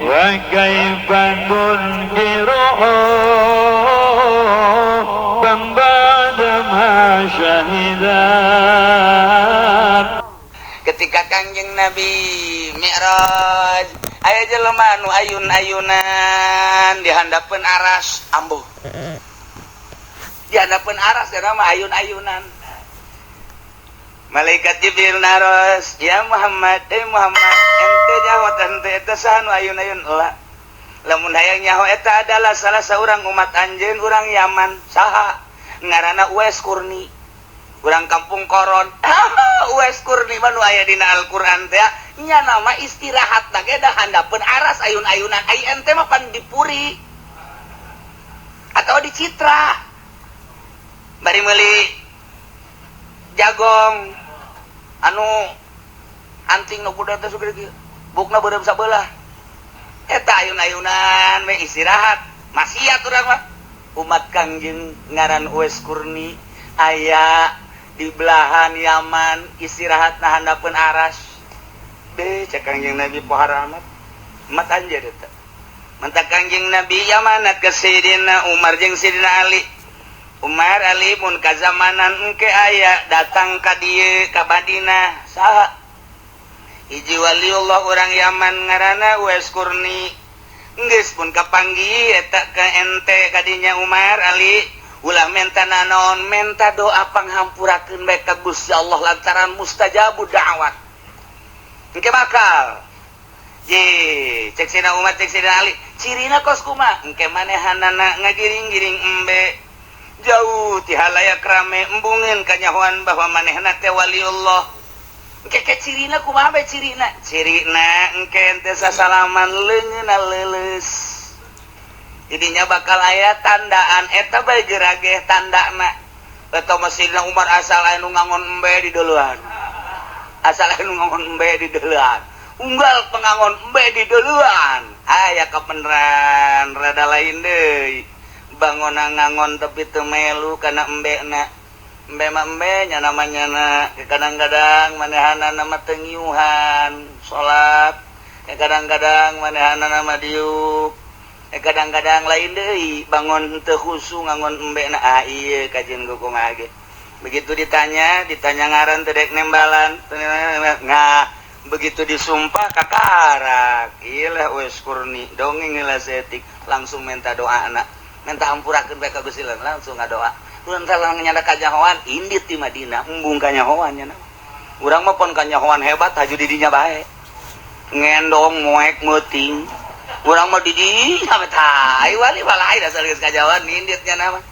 wa kaifa nunkiruhu ba'da ma syahidan. Ketika Kangjeng Nabi Mi'raj aya jelema nu ayun-ayunan di handapeun aras ambuh. Di handapeun aras kana mah ayun-ayunan. Malaikat Jibril naros, "Ya Muhammad, Muhammad, ente nyaho ente eta saha nu ayun-ayun?" Heula. Lamun hayang nyaho eta adalah salah seorang umat anjeun urang Yaman. Saha? Ngaranna Uwais Kurni. Urang kampung Koron. Uwais Kurni mah nu aya dina Al-Qur'an teh nya nama istirahat na ge da handapeun aras ayun-ayunan. Ai ente mah pan dipuri. Atau di Citra. Bari meuli jagong anu anting nu budak teh sugede kieu. Bukna beureum sabelah. Eta ayun-ayunan we istirahat. Maksiat urang mah. Umat Kangjeng ngaran Uwais Kurni aya di belahan Yaman istirahat na handapeun aras. Cek Kangjeng Nabi pohara amat. Mat anjeun eta. Mentak Kangjeng Nabi Yamanat ke Sayyidina Umar jeung Sayyidina Ali. Umar Ali mun ka zamanan engke aya datang ka dieu ka Madinah saha? Hiji waliullah urang Yaman ngaranna Uwais Kurni. Geus pun kapanggih eta ka ente ka dinya Umar Ali. Ulah menta naon menta doa panghampurakeun bae ka Gusti Allah lantaran mustajabud da'wat. Engke bakal. Cek Sina Umar cek Sina Ali, cirina kos kumaha? Engke manehanana ngagiring-giring embe. Jauh ti halayak rame embungeun kanyahoan bahwa manehna teh waliullah. Engke ke cirina kumaha bae cirina? Cirina engke ente sasalaman leungeunna leuleus. Jadinya bakal aya tandaan eta bae gerageh tandana. Eta Sayyidina Umar asal aya nu ngangon embe di deuleuhan. Asal aya nu ngangon embe di deuleuhan. Unggal pengangon embe di deuleuhan. Aya kabeneran rada lain deui. Bangunan ngangon tapi teu melu kana embena. Embe mah embe nya namanya na kadang-kadang manehana nama teu ngiuhan salat. Kadang-kadang manehana nama diuk. Kadang-kadang lain deui bangun teu khusu ngangon embena. Ieu kajian gokong age. Begitu ditanya ngaran teu dek nembalan. Nah, begitu disumpah kakarak. Iyalah Uwais Kurni dongeng heula setik langsung minta doa anak. Minta hampurakeun bae ka Gusti Allah langsung ngadoa. Urang salang nyanda kanyahoan indit di Madinah embung kanyahoan nya. Urang mah pon kanyahoan hebat haju di dinya bae. Ngendong moek meuting. Urang mah di dinya mah tai wali balai da saeus kajawan indit nya nama.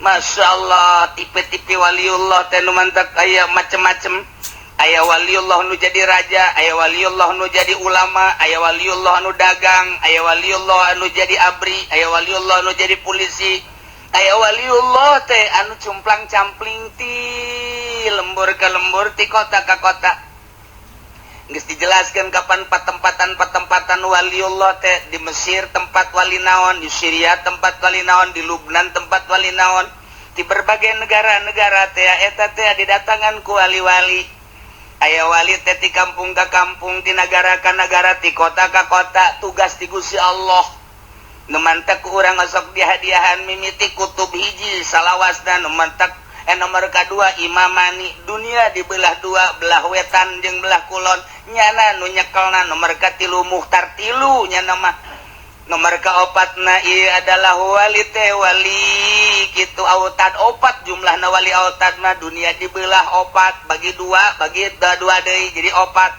Masyaallah tipe-tipe waliullah teh nu mantak aya macem-macem. Aya waliullah nu jadi raja, aya waliullah nu jadi ulama, aya waliullah nu dagang, aya waliullah nu jadi abri, aya waliullah nu jadi polisi, aya waliullah teh anu cumplang-campling ti lembur ke lembur ti kota ka kota. Geus dijelaskeun kapan patempatan waliullah teh di Mesir tempat wali naon, di Syria tempat wali naon, di Lubnan tempat wali naon, di berbagai negara-negara teh eta teh didatangan ku wali-wali. Aya wali teh ti kampung ka kampung, ti nagara ka nagara, ti kota ka kota, tugas ti Gusti Allah. Nu mantek ku urang sok dihadiahan mimiti kutub hiji salawasna, nu mantek nomor kadua imamani dunia dibelah dua, belah wetan jeung belah kulon. Nyana nu nyekelna nomor katilu muhtar tilu nya nama. Nomor kaopatna ieu adalah wali teh wali kitu autad opat jumlahna wali autad mah dunia dibelah opat bagi dua deui jadi opat.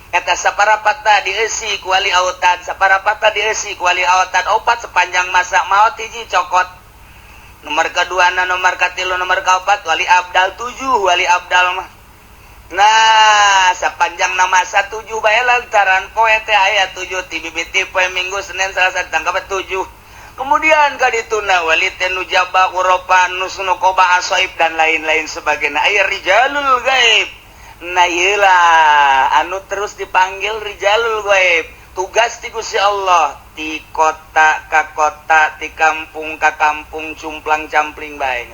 Eta saparapatna dieusi ku wali autad, saparapatna dieusi ku wali autad opat sepanjang masa maot hiji cokot. Nomor kaduana nomor katilu nomor kaopat wali abdal 7 wali abdal mah. Nah, sepanjang nama 17 bae lantaran poe teh aya 7 ti bibiti poe Minggu Senin Selasa tanggal 7. Kemudian ka dituna wali teh nu jaba Uropa nusnukoba asoib dan lain-lain sebagainya. Aya rijalul gaib. Nah ieulah anu terus dipanggil rijalul gaib. Tugas ti Gusti Allah ti kota ka kota, ti kampung ka kampung cumplang-campling bae.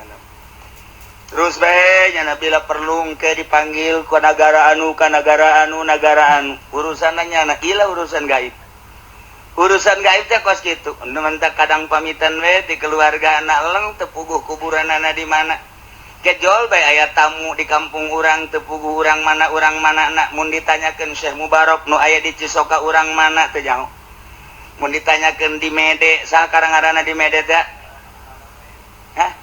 Terus bae nya bila perlu engke dipanggil ku negara anu ka negara anu urusanna nya ilah urusan gaib. urusan gaib teh kos gitu mentak kadang pamitan we di keluarga anak leng tepuguh kuburan anak di mana kejol bae aya tamu di kampung urang tepuguh urang mana anak mun ditanyakeun Syekh Mubarak nu aya di Cisoka urang mana teu jauh mun ditanyakeun di Mede saha karangarana di Mede teh hah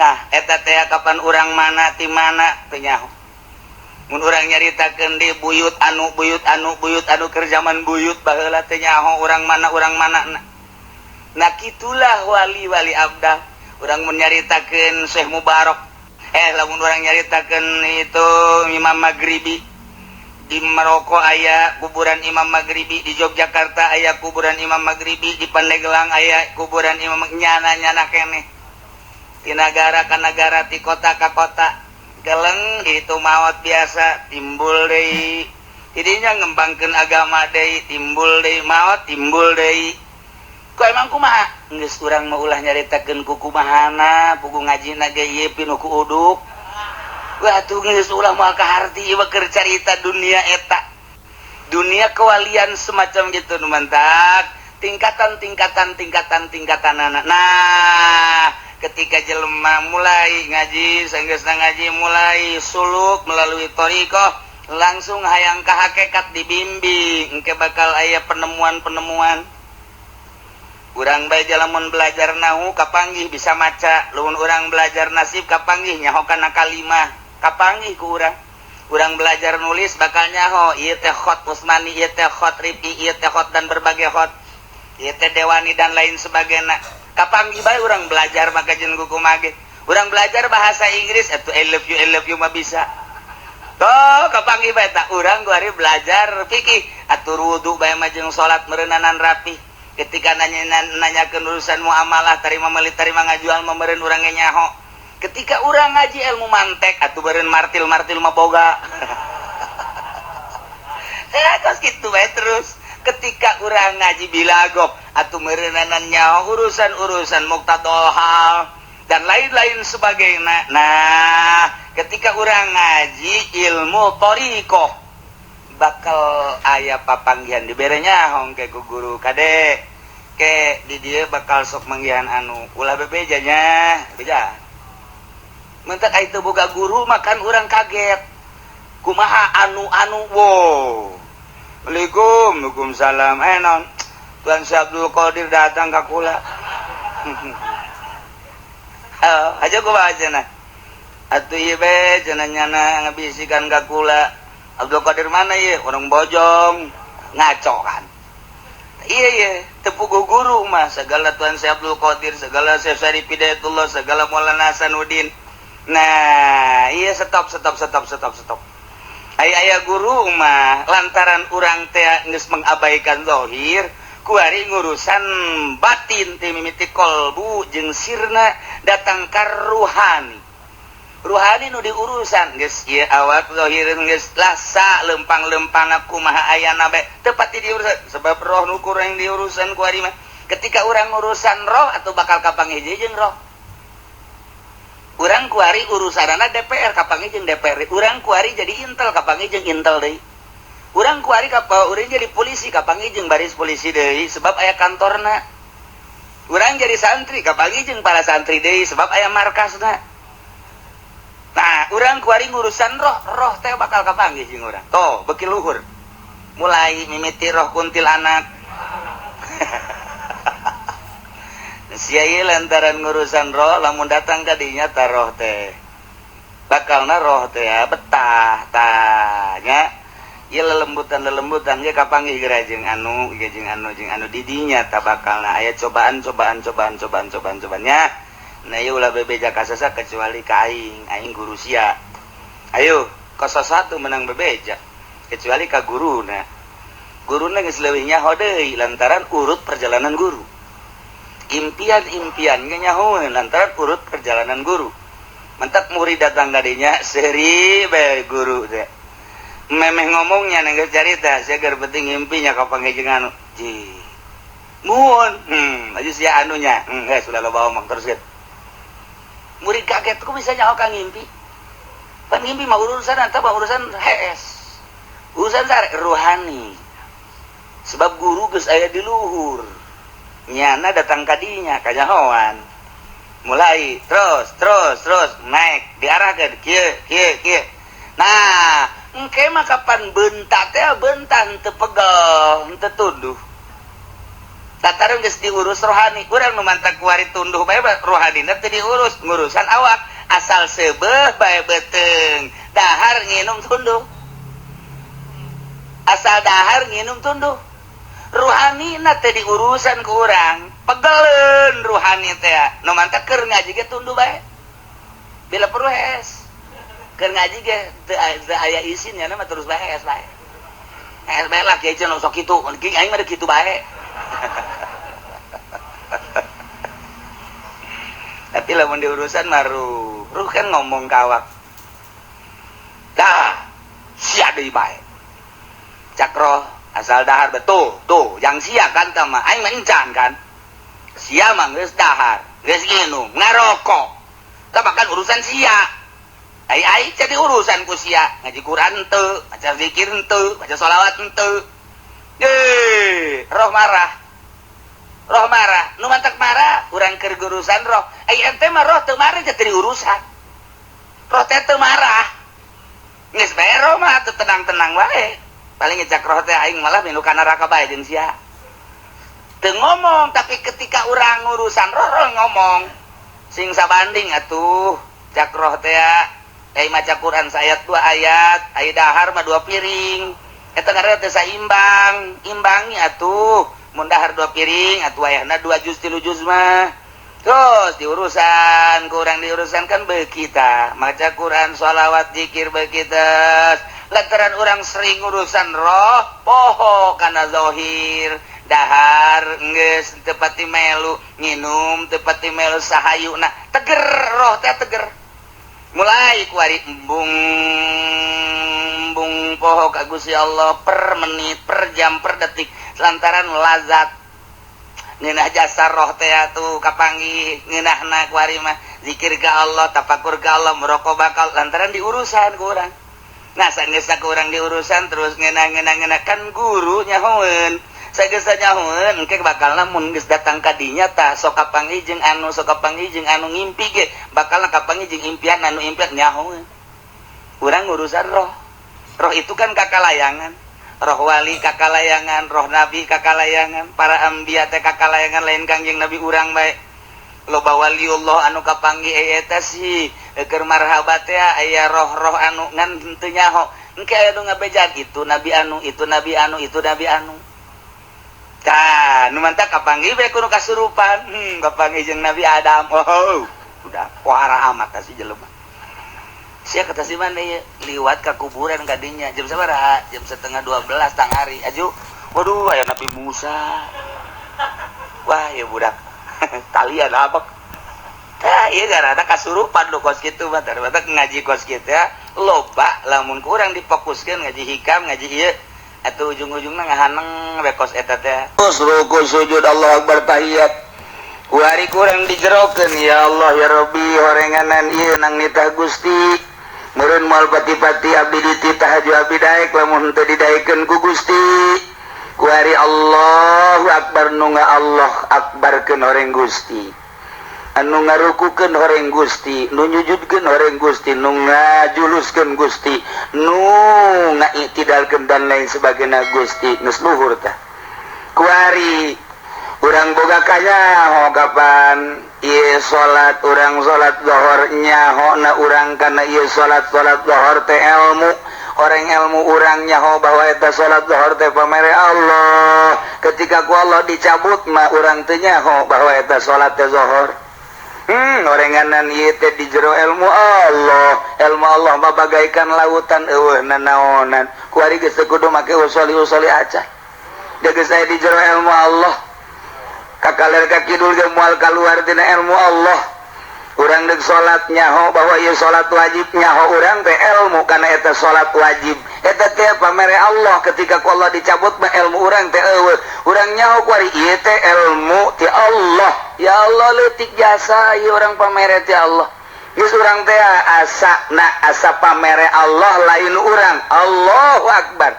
nah eta teh kapan urang mana ti mana teu nyaho mun urang nyaritakeun di buyut anu keur zaman buyut baheula teh nyaho urang mana nah kitulah wali-wali abdah urang mun nyaritakeun Syekh Mubarak lamun urang nyaritakeun itu Imam Maghribi di Maroko aya kuburan Imam Maghribi di Yogyakarta aya kuburan Imam Maghribi di Pandeglang aya kuburan Imam nyana keneh di negara ka negara ti kota ka kota geleng itu maot biasa timbul deui tidinya ngembangkeun agama deui timbul deui maot timbul deui ku emang kumaha geus urang mah ulah nyaritakeun ku kumahana pugu ngajina ge ieu pinu ku uduk wah tuh geus ulah moal kaharti ieu keur carita dunia eta dunia kewalian semacam gitu nu mantak tingkatan-tingkatanana nah ketika jelema mulai ngaji sanggeusna ngaji mulai suluk melalui thariqah langsung hayang ka hakikat dibimbing engke bakal aya penemuan urang bae lamun belajar nahu kapanggih bisa maca lamun urang belajar nasib kapanggih nyaho kana kalimah kapanggih ku urang belajar nulis bakal nyaho ieu teh khot Usmani ieu teh khot Rifi ieu teh khot dan berbagai khot ieu teh Dewani dan lain sebagainya kapanggih bae urang belajar maka jeung kuku mage urang belajar bahasa Inggris atuh I love you mah bisa toh kapanggih bae tak urang kuari belajar fikih atur wudu bae mah jeung salat meureunanan rapi ketika nanyakeun urusan muamalah tarima meuli tarima ngajual meureun urang ge nyaho ketika urang ngaji ilmu mantek atuh beureun martil mah boga kos kitu bae terus ketika urang ngaji bilagop atuh meureunanan nyaho urusan muqtadal hal dan lain-lain sebagainya nah ketika urang ngaji ilmu thariqah bakal aya papanggihan dibere nyaho ke ku guru kade ke di dieu bakal sok manggihan anu ulah bebejanya beja mentak itu boga guru makan urang kaget kumaha anu wo Waalaikumsalam non Tuan Syekh Abdul Qadir datang ka kula aja ku baca na atuh ieu be cenah nyana ngabisikan ka kula Abdul Qadir mana ieu urang bojong ngaco kan iya tepuguh guru mah segala Tuan Syekh Abdul Qadir segala Syekh Syarif Hidayatullah segala Maulana Hasanuddin nah iya stop aya guru mah lantaran urang teh geus mengabaikan zahir kuari ngurusan batin teh mimiti kolbu jeung sirna datang ka ruhani nu diurusan geus ieu awak zahir geus lasa lempang-lempangna kumaha ayana bae teu pati diurusan sebab roh nu kurang diurusan kuari mah ketika urang urusan roh atuh bakal kapanggih jeung roh urang kuari urusanana DPR kapanggih jeung DPR urang kuari jadi intel kapanggih jeung intel deui urang kuari urang jadi polisi kapanggih jeung baris polisi deui sebab aya kantorna urang jadi santri kapanggih jeung para santri deui sebab aya markasna nah urang kuari ngurusan roh teh bakal kapanggih jeung urang toh beuki luhur mulai mimiti roh kuntilanak sia ieu lantaran ngurusan roh lamun datang ka dinya ta roh teh bakalna roh teh betah tanya ieu lelembutan ge kapanggih geura jeung anu didinya ta bakalna aya cobaan-cobaannya nah ieu ulah bebeja ka sasa kecuali ka aing guru sia ayo satu menang bebeja kecuali ka guruna geus leuwih nyaho deui lantaran urut perjalanan guru impian nyahoeun lantaran urut perjalanan guru mentak murid datang kadinya seri bae guru teh memeh ngomongnya nenggeus carita seger penting impinya kapanggih jeung anu ji muun aja sia anunya sudah loba omong terus get murid kaget kok bisa nyaho ka ngimpi pan ngimpi mah urusan anta mah urusan HS urusan sare ruhani sebab guru geus aya di luhur nyana datang kadinya kanyahoan mulai terus naik diarahkeun kieu nah engke mah kapan bentak teh bentan teu pegel teu tunduh tatareun geus diurus rohani urang nu mantak kuari tunduh bae rohanina teu diurus ngurusan awak asal seubeuh bae beuteung dahar nginum tunduh asal dahar nginum tunduh rohani na teh diurusan ku urang pegeleun rohani teh nu mantak keur ngaji ge tunduh bae bila perlu hees keur ngaji ge teu aya isinnya mah terus bae hees bae hees bae lah kieu cenah sok kitu aing mah kitu bae tapi lamun diurusan mah ruh kan ngomong kawak dah sia deui bae cakro asal dahar betul tuh yang sia kan mah aing mah encan kan sia mah geus dahar geus nginum ngarokok tah kan urusan sia ai jadi urusan ku sia ngaji Quran teu baca zikir teu baca sholawat teu roh marah nu mantak marah urang keur urusan roh ai ente mah roh teu marah jadi urusan roh teh teu marah geus bae roh mah teu tenang-tenang wae paling ngecak roh teh aing malah milu ka neraka bae jeung sia teu ngomong tapi ketika urang urusan roh ngomong sing sabanding atuh cak roh teh ai maca Quran sayat 2 ayat ai dahar mah 2 piring eta ngaranna teh saimbang imbangi atuh mun dahar 2 piring atuh ayahna 2 juz 3 juz mah terus diurusan kurang diurusan kan beu kita maca Quran sholawat zikir beu kita lantaran orang sering urusan roh poho kana zahir dahar geus teu pati melu nginum teu pati melu sahayuna teger roh teh teger mulai kuari embung poho ka Gusti Allah per menit per jam per detik lantaran lazat ngeunah jasa roh teh atuh kapanggih ngeunahna kuari mah zikir ka Allah tafakur ka Allah muraqabah ka lantaran diurusan ku urang nah sageus kurang diurusan terus ngeunah kan guru nyahoeun sageus nyahoeun engke bakal lamun geus datang ka dinya tah sok kapanggih jeung anu ngimpi ge bakal kapanggih jeung impian anu impian nyahoeun urang urusan roh itu kan kakalayangan roh wali kakalayangan roh nabi kakalayangan para anbiya teh kakalayangan lain kangjeng nabi urang bae loba waliullah anu kapanggih eta sih keur marhabat teh aya roh-roh anu ngan teu nyaho engke aya nu ngabejaan itu nabi anu tah nu mantap kapanggih bae kudu kasurupan kapanggih jeung nabi Adam udah wara amat tah si jelema sia kata si mana ya liwat ka kuburan kadinya jam sabaraha jam 11:30 tang hari aju waduh aya nabi Musa wah ya budak talian abak tah ieu garana kasurupan lu kos kitu mah batak ngaji kos kitu ya loba lamun kurang difokuskeun ngaji hikam ngaji ieu atuh ujung-ujungna ngahaneng we kos eta teh terus ruku sujud Allah akbar tahiyat kuari kurang dijerokeun ya Allah ya Rabbi horenganan ieu nang nitah Gusti meureun moal pati-pati abdi dititah haju abdi daek lamun teu didaekeun ku Gusti kuari Allahu akbar nu Allah akbarkeun horeng Gusti anu ngarukukeun horeng Gusti nu nyujudkeun horeng Gusti nu ngajuluskeun Gusti nu ngaitidalkeun dan lain sebagainya Gusti geus luhur tah kuari urang boga kanyaho kapan ieu salat urang salat zuhur nyahona urang kana ieu salat zuhur teh ilmu orang ilmu urang nyaho bahwa eta salat zuhur teh pamere Allah ketika ku Allah dicabut mah urang teu nyaho bahwa eta salat teh zuhur orenganan ieu teh di jero ilmu Allah mah bagaikan lautan eueuh nanaonan kuari geus kudu make usoli acah da geus aya di jero ilmu Allah kakaler ka kidul ge moal kaluar tina ilmu Allah urang deuk salat nyaho bahwa ieu salat wajib nyaho urang teh ilmu kana eta salat wajib eta teh pamere Allah ketika ku Allah dicabut mah ilmu urang teh eueuh urang nyaho kuari ieu teh ilmu ti Allah ya Allah leutik jasa ieu urang pamere ti Allah geus urang teh asa pamere Allah lain urang Allahu akbar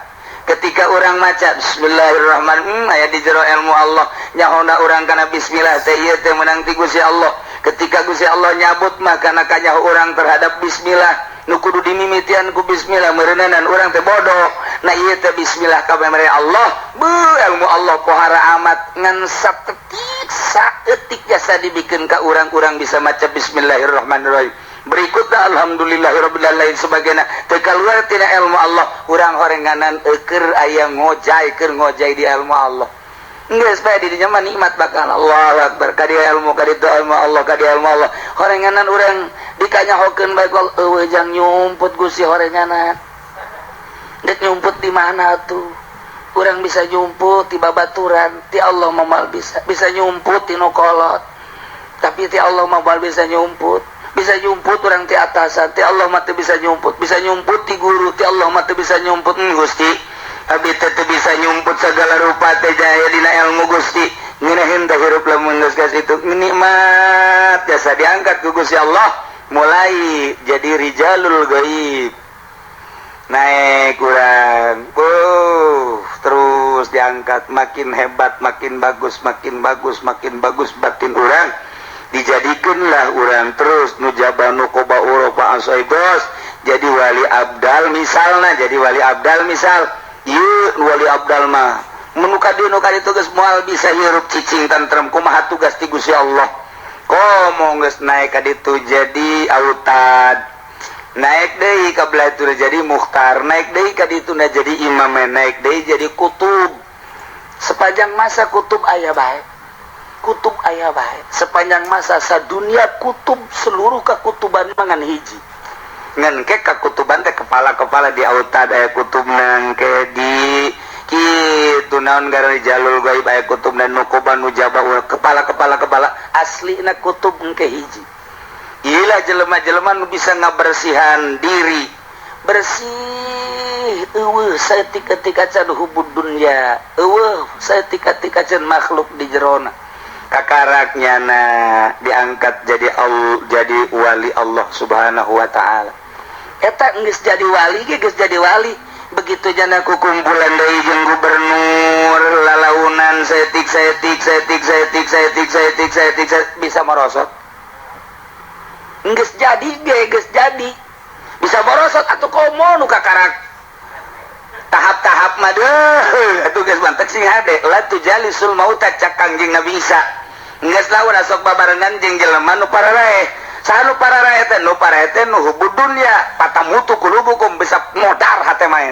ketika orang maca bismillahirrahmanirrahim aya di jero ilmu Allah nyahona urang kana bismillah teh ieu teh meunang ti Gusti Allah. Ketika Gusti Allah nyabut mah kana kanyaho urang terhadap bismillah nu kudu dimimitian ku bismillah meureunan urang teh bodoh. Nah ieu teh bismillah ka pamere Allah ilmu Allah pohara amat ngan saeutik jasa dibikeun ka urang-urang bisa maca bismillahirrahmanirrahim. Berikutnya alhamdulillahirabbil alamin sebagainya teu kaluar tina ilmu Allah urang horenganan keur aya ngojay keur ngojay di ilmu Allah. Geus bae di dinya mah nikmat bakal Allahu akbar ka dia ilmu ka ditu ilmu Allah ka dia ilmu Allah. Horenganan urang dikanyahokeun bae kul eueuh jang nyumput Gusti horenganan. Dek nyumput di mana tuh? Urang bisa nyumput di babaturan, ti Allah mah bisa nyumput di nu kolot. Tapi ti Allah mah bisa nyumput. Bisa nyumput orang ti atasan, ti Allah mah teu bisa nyumput. Bisa nyumput ti guru, ti Allah mah teu bisa nyumput. Gusti, abi teh teu bisa nyumput segala rupa teh jaya dina ilmu Gusti. Ngeunaheun teh hirup lamun geus ka situ nikmat jasa diangkat ku Gusti Allah, mulai jadi rijalul ghaib. Naik urang, terus diangkat makin hebat, makin bagus batin urang. Dijadikanlah urang terus nujabanu koba uropa asoibos jadi wali abdal misalna jadi wali abdal misal ieu wali abdal mah menuka ditu geus moal bisa hirup cicing tentrem kumaha tugas ti Gusti Allah komo geus naik ka ditu jadi autad naik deui ka belatur jadi mukhtar naik deui ka ditu jadi imam naik deui jadi kutub sepanjang masa kutub aya bae kutub aya bae sepanjang masa sadunia kutub seluruh kakutuban mangan hiji ngan ke kakutuban teh kepala-kepala di autad aya kutub nang ke di kitu naon garana jalul gaib aya kutub dan nukoban nujaba kepala aslina kutub engke hiji iyalah jelema-jelema nu bisa ngabersihan diri bersih eueuh saeutik-eutik acan hubud dunya eueuh saeutik-eutik acan makhluk di jerona kakaraknya diangkat jadi wali Allah subhanahu wa ta'ala eta geus jadi wali geus jadi wali begitu jana kukumpulan deui jeung gubernur lalaunan saeutik bisa merosot geus jadi bisa merosot atuh komo nu kakarak tahap-tahap mah deuh atuh geus mantek sing hade la tujalisul mauta cak Kangjeng Nabi Isa geus lawan asok babarengan jeung jelema nu pararaeh saha nu pararaeh teh nu hubud dunya patamutu kulubukum bisa modar hate mah